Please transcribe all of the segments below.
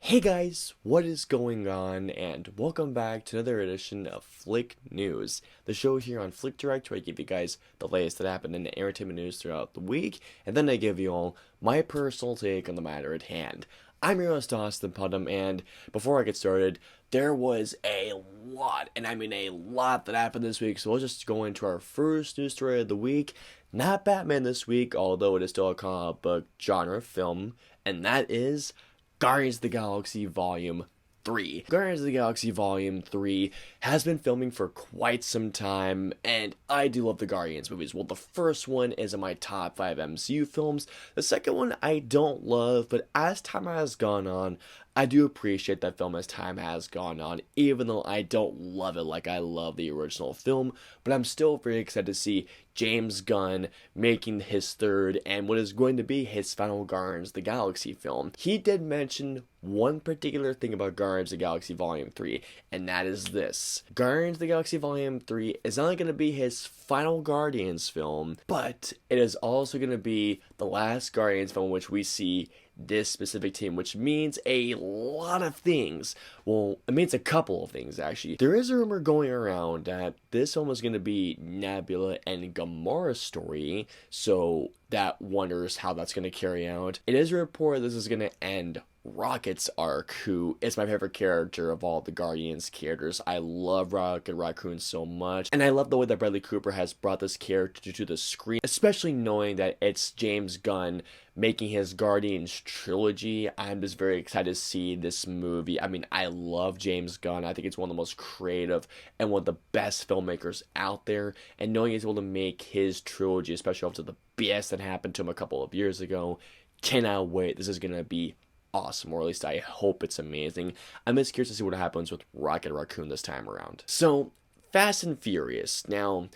Hey guys, what is going on? And welcome back to another edition of Flick News, the show here on FlickDirect where I give you guys the latest that happened in the entertainment news throughout the week, and then I give you all my personal take on the matter at hand. I'm your host, Austin Putnam, and before I get started, there was a lot, and I mean a lot that happened this week, so we'll just go into our first news story of the week. Not Batman this week, although it is still a comic book genre film, and that is Guardians of the Galaxy Volume 3. Guardians of the Galaxy Volume 3 has been filming for quite some time, and I do love the Guardians movies. Well, the first one is in my top 5 MCU films. The second one I don't love, but as time has gone on, I do appreciate that film as time has gone on, even though I don't love it like I love the original film, but I'm still very excited to see James Gunn making his third and what is going to be his final Guardians of the Galaxy film. He did mention one particular thing about Guardians of the Galaxy Volume 3, and that is this. Guardians of the Galaxy Volume 3 is not only going to be his final Guardians film, but it is also going to be the last Guardians film which we see this specific team, which means a lot of things. Well, it means a couple of things, actually. There is a rumor going around that this film is going to be Nebula and Gamora's story, so that wonders how that's going to carry out. It is a report this is going to end Rocket's arc, who is my favorite character of all the Guardians characters. I love Rocket Raccoon so much, and I love the way that Bradley Cooper has brought this character to the screen, especially knowing that it's James Gunn making his Guardians trilogy. I'm just very excited to see this movie. I mean, I love James Gunn. I think it's one of the most creative and one of the best filmmakers out there, and knowing he's able to make his trilogy, especially after the BS that happened to him a couple of years ago, cannot wait. This is going to be awesome, or at least I hope it's amazing. I'm just curious to see what happens with Rocket Raccoon this time around. So, Fast and Furious. Now,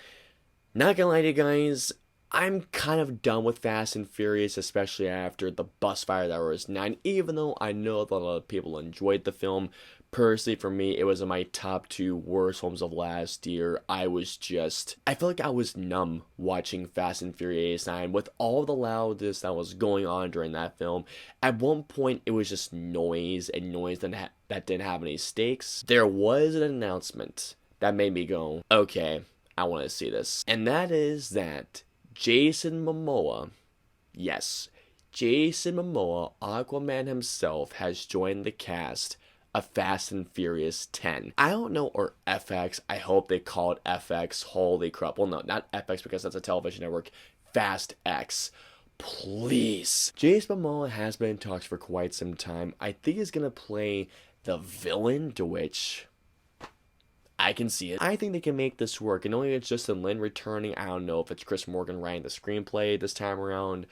not gonna lie to you guys, I'm kind of done with Fast and Furious, especially after the bus fire that was 9, even though I know that a lot of people enjoyed the film. Personally, for me, it was in my top 2 worst films of last year. I feel like I was numb watching Fast and Furious 9 with all the loudness that was going on during that film. At one point, it was just noise, and noise that didn't have any stakes. There was an announcement that made me go, okay, I want to see this. And that is that Jason Momoa, yes, Jason Momoa, Aquaman himself, has joined the cast of Fast and Furious 10. I don't know, or FX, I hope they call it FX, holy crap. Well, no, not FX because that's a television network, Fast X. Please. Jason Momoa has been in talks for quite some time. I think he's gonna play the villain, to which I can see it. I think they can make this work, and only it's Justin Lin returning. I don't know if it's Chris Morgan writing the screenplay this time around,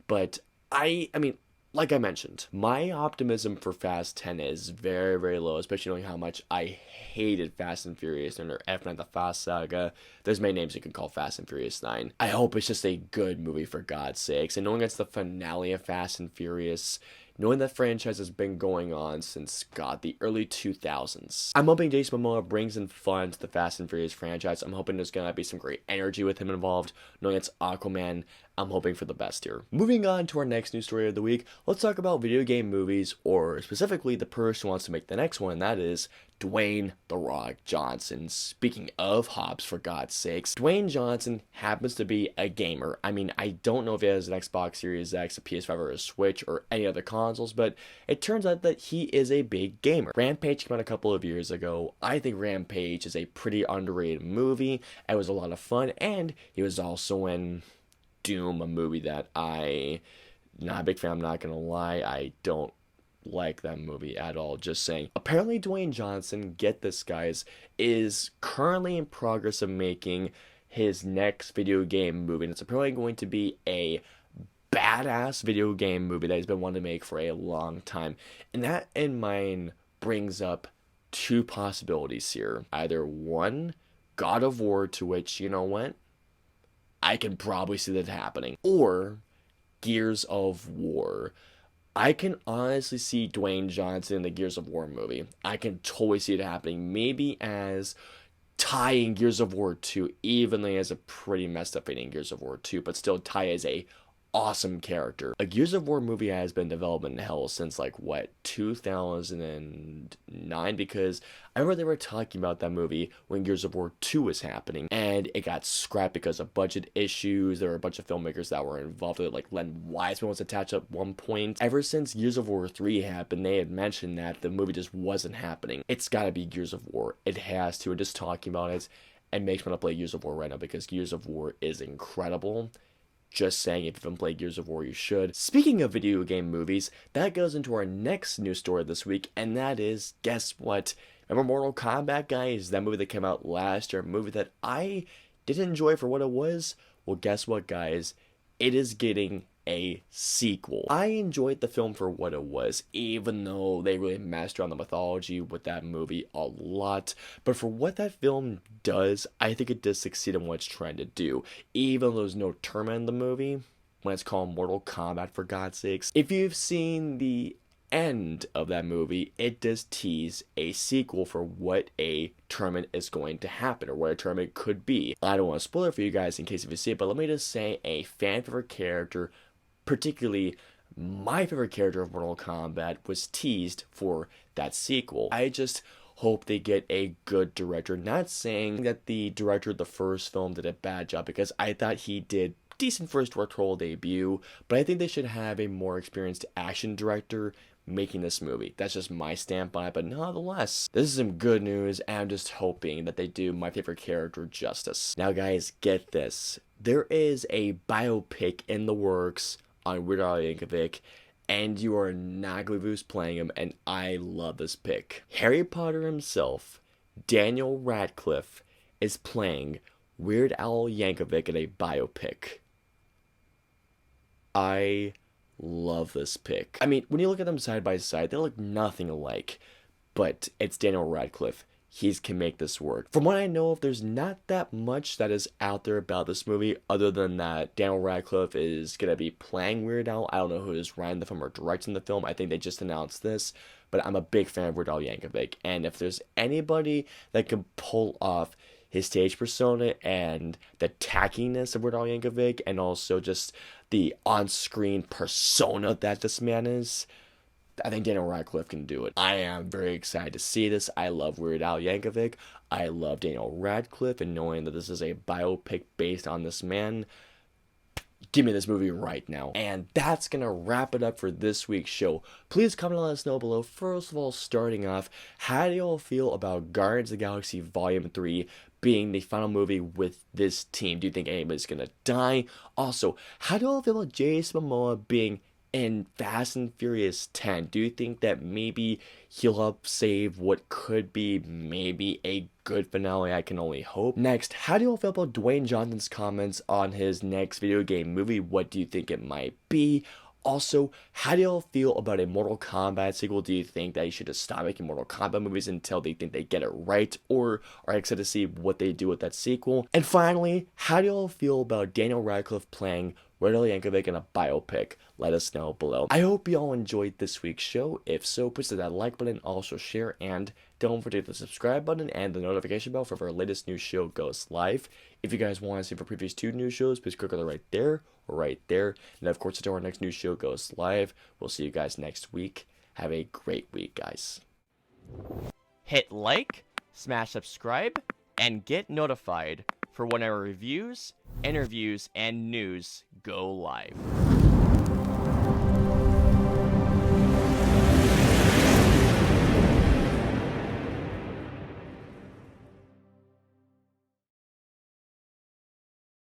but I mean, like I mentioned, my optimism for Fast 10 is very, very low, especially knowing how much I hated Fast and Furious and their F9 The Fast Saga. There's many names you can call Fast and Furious 9. I hope it's just a good movie, for God's sakes. And knowing it's the finale of Fast and Furious, knowing that franchise has been going on since, God, the early 2000s. I'm hoping Jason Momoa brings in fun to the Fast and Furious franchise. I'm hoping there's going to be some great energy with him involved. Knowing it's Aquaman, I'm hoping for the best here. Moving on to our next news story of the week, let's talk about video game movies, or specifically the person who wants to make the next one, and that is Dwayne "The Rock" Johnson. Speaking of Hobbs, for God's sakes, Dwayne Johnson happens to be a gamer. I mean, I don't know if he has an Xbox Series X, a PS5, or a Switch, or any other consoles, but it turns out that he is a big gamer. Rampage came out a couple of years ago. I think Rampage is a pretty underrated movie. It was a lot of fun, and he was also in Doom, a movie that not a big fan, I'm not gonna lie. I don't like that movie at all, just saying. Apparently Dwayne Johnson, get this guys, is currently in progress of making his next video game movie, and it's apparently going to be a badass video game movie that he's been wanting to make for a long time. And that in mind brings up 2 possibilities here. Either 1, God of War, to which, you know what, I can probably see that happening, or Gears of War. I can honestly see Dwayne Johnson in the Gears of War movie. I can totally see it happening, maybe as tying Gears of War 2, even though he has a pretty messed up ending in Gears of War 2, but still Ty is a awesome character. A Gears of War movie has been in development hell since like what, 2009, because I remember they were talking about that movie when Gears of War 2 was happening, and it got scrapped because of budget issues. There were a bunch of filmmakers that were involved with it, like Len Wiseman was attached at one point. Ever since Gears of War 3 happened, they had mentioned that the movie just wasn't happening. It's gotta be Gears of War. It has to. And just talking about it makes me want to play Gears of War right now, because Gears of War is incredible. Just saying, if you haven't played Gears of War, you should. Speaking of video game movies, that goes into our next news story this week, and that is, guess what? Remember Mortal Kombat, guys? That movie that came out last year, a movie that I didn't enjoy for what it was? Well, guess what, guys? It is getting a sequel. I enjoyed the film for what it was, even though they really messed around the mythology with that movie a lot. But for what that film does, I think it does succeed in what it's trying to do. Even though there's no tournament in the movie, when it's called Mortal Kombat, for God's sakes. If you've seen the end of that movie, it does tease a sequel for what a tournament is going to happen, or what a tournament could be. I don't want to spoil it for you guys in case if you see it, but let me just say a fan favorite character, particularly my favorite character of Mortal Kombat, was teased for that sequel. I just hope they get a good director. Not saying that the director of the first film did a bad job, because I thought he did decent for his directorial debut, but I think they should have a more experienced action director making this movie. That's just my stamp on it, but nonetheless, this is some good news, and I'm just hoping that they do my favorite character justice. Now guys, get this. There is a biopic in the works on Weird Al Yankovic, and you are not going to who's playing him, and I love this pick. Harry Potter himself, Daniel Radcliffe, is playing Weird Al Yankovic in a biopic. I love this pick. I mean, when you look at them side by side, they look nothing alike, but it's Daniel Radcliffe. He can make this work. From what I know of, there's not that much that is out there about this movie, other than that Daniel Radcliffe is going to be playing Weird Al. I don't know who is writing the film or directing the film. I think they just announced this, but I'm a big fan of Weird Al Yankovic, and if there's anybody that can pull off his stage persona and the tackiness of Weird Al Yankovic, and also just the on-screen persona that this man is, I think Daniel Radcliffe can do it. I am very excited to see this. I love Weird Al Yankovic. I love Daniel Radcliffe, and knowing that this is a biopic based on this man, give me this movie right now. And that's gonna wrap it up for this week's show. Please comment and let us know below. First of all, starting off, how do y'all feel about Guardians of the Galaxy Volume 3 being the final movie with this team? Do you think anybody's gonna die? Also, how do y'all feel about Jason Momoa being in Fast and Furious 10? Do you think that maybe he'll help save what could be maybe a good finale? I can only hope. Next, how do you all feel about Dwayne Johnson's comments on his next video game movie? What do you think it might be? Also, how do y'all feel about a Mortal Kombat sequel? Do you think that you should just stop making Mortal Kombat movies until they think they get it right? Or are you excited to see what they do with that sequel? And finally, how do y'all feel about Daniel Radcliffe playing Weird Al Yankovic in a biopic? Let us know below. I hope you all enjoyed this week's show. If so, please hit that like button, also share, and don't forget the subscribe button and the notification bell for our latest new show goes live. If you guys want to see for previous 2 new shows, please click on the right there or right there. And of course, until our next new show goes live, we'll see you guys next week. Have a great week, guys. Hit like, smash subscribe, and get notified for when our reviews, interviews, and news go live.